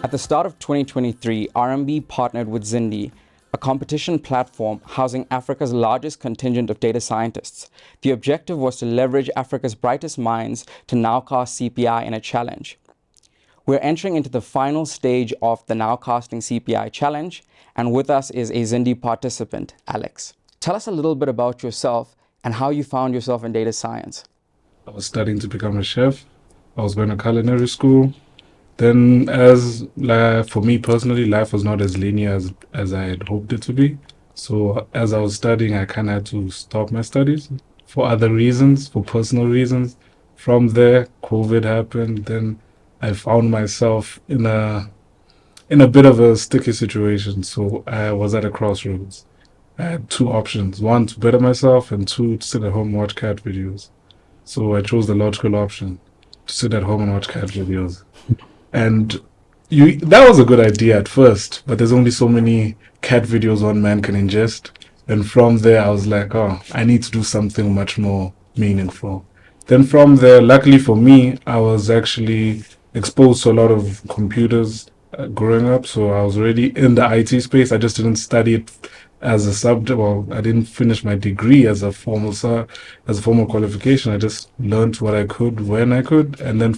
At the start of 2023, RMB partnered with Zindi, a competition platform housing Africa's largest contingent of data scientists. The objective was to leverage Africa's brightest minds to nowcast CPI in a challenge. We're entering into the final stage of the Nowcasting CPI challenge, and with us is a Zindi participant, Alex. Tell us a little bit about yourself and how you found yourself in data science. I was studying to become a chef. I was going to culinary school. Then, for me personally, life was not as linear as I had hoped it to be. So as I was studying, I kind of had to stop my studies for other reasons, for personal reasons. From there, COVID happened. Then I found myself in a bit of a sticky situation. So I was at a crossroads. I had two options: one, to better myself, and two, to sit at home and watch cat videos. So I chose the logical option, to sit at home and watch cat videos. And that was a good idea at first, but there's only so many cat videos one man can ingest. And from there, I was like, oh, I need to do something much more meaningful. Then from there, luckily for me, I was actually exposed to a lot of computers growing up. So I was already in the IT space. I just didn't study it as a subject. Well, I didn't finish my degree as a formal qualification. I just learned what I could when I could. And then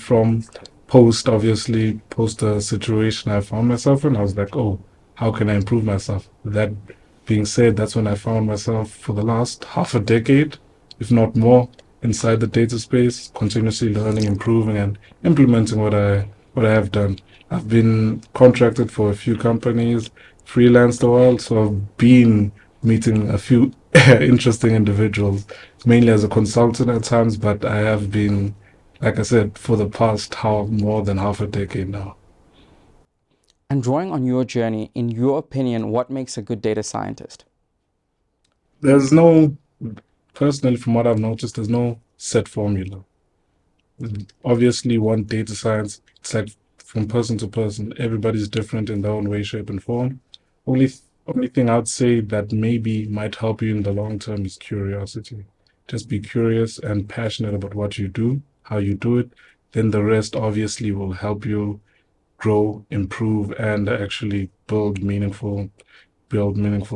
post the situation I found myself in, I was like, oh, how can I improve myself? That being said, that's when I found myself for the last half a decade, if not more, inside the data space, continuously learning, improving, and implementing what I have done. I've been contracted for a few companies, freelanced a while, so I've been meeting a few interesting individuals, mainly as a consultant at times, but I have been, like I said, for the past more than half a decade now. And drawing on your journey, in your opinion, what makes a good data scientist? Personally, from what I've noticed, there's no set formula. Obviously, one data science, it's like from person to person, everybody's different in their own way, shape, and form. Only thing I'd say that maybe might help you in the long term is curiosity. Just be curious and passionate about what you do, how you do it. Then the rest obviously will help you grow, improve, and actually build meaningful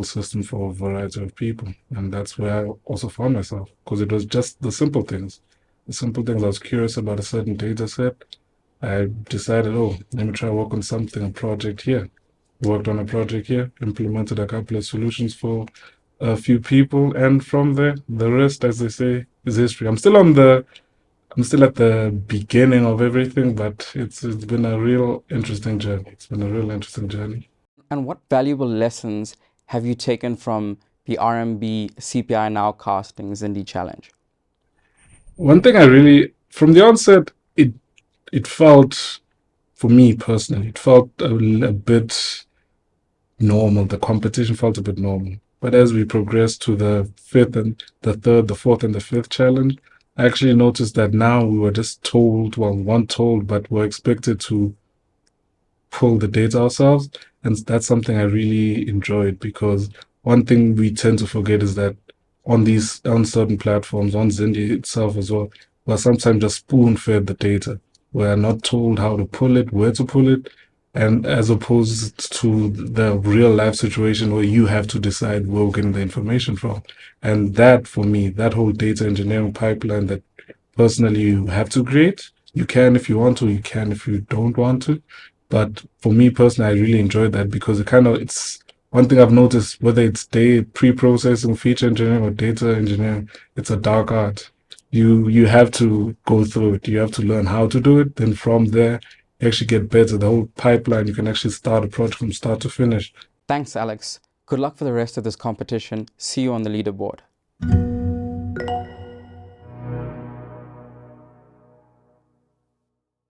systems for a variety of people. And that's where I also found myself, because it was just the simple things. I was curious about a certain data set. I decided, oh, let me try work on a project here. Worked on a project here, implemented a couple of solutions for a few people, and from there, the rest, as they say, is history. I'm still at the beginning of everything, but it's been a real interesting journey. And what valuable lessons have you taken from the RMB CPI Nowcasting Zindi challenge? One thing from the onset, it felt, for me personally, it felt a bit normal. The competition felt a bit normal. But as we progressed to the fourth and the fifth challenge, I actually noticed that now we were just told, but we're expected to pull the data ourselves. And that's something I really enjoyed, because one thing we tend to forget is that on certain platforms, on Zindi itself as well, we're sometimes just spoon-fed the data. We're not told how to pull it, where to pull it, and as opposed to the real life situation where you have to decide where we're getting the information from. And that, for me, that whole data engineering pipeline that personally you have to create, you can if you want to, you can if you don't want to. But for me personally, I really enjoyed that, because it's one thing I've noticed, whether it's pre-processing, feature engineering, or data engineering, it's a dark art. You have to go through it. You have to learn how to do it. Then from there, you actually get better. The whole pipeline, you can actually start a project from start to finish. Thanks, Alex. Good luck for the rest of this competition. See you on the leaderboard.